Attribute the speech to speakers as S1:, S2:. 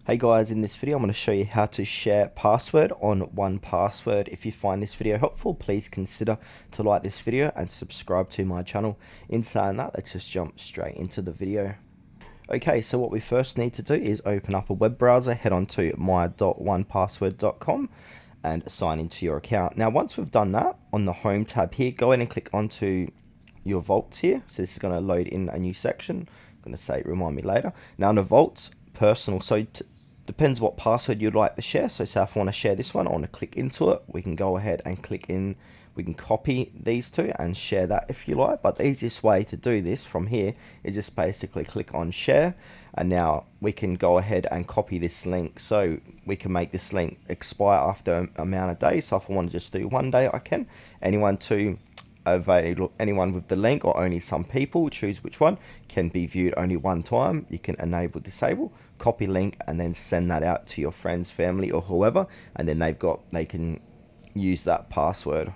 S1: Hey guys, in this video I'm going to show you how to share password on 1Password. If you find this video helpful, please consider to like this video and subscribe to my channel. In saying that, let's just jump straight into the video. Okay, so what we first need to do is open up a web browser, head on to my.1password.com and sign into your account. Now once we've done that, on the home tab here, go ahead and click onto your vaults here. So this is going to load in a new section. I'm going to say remind me later. Now under vaults, personal, so depends what password you'd like to share. So say if I want to share this one, I want to click into it, we can go ahead and click in, we can copy these two and share that if you like. But the easiest way to do this from here is just basically click on share, and now we can go ahead and copy this link. So we can make this link expire after an amount of days. So if I want to just do 1 day, I can. Anyone with the link or only some people, choose which one, can be viewed only one time. You can enable, disable, copy link, and then send that out to your friends, family, or whoever, and then they can use that password.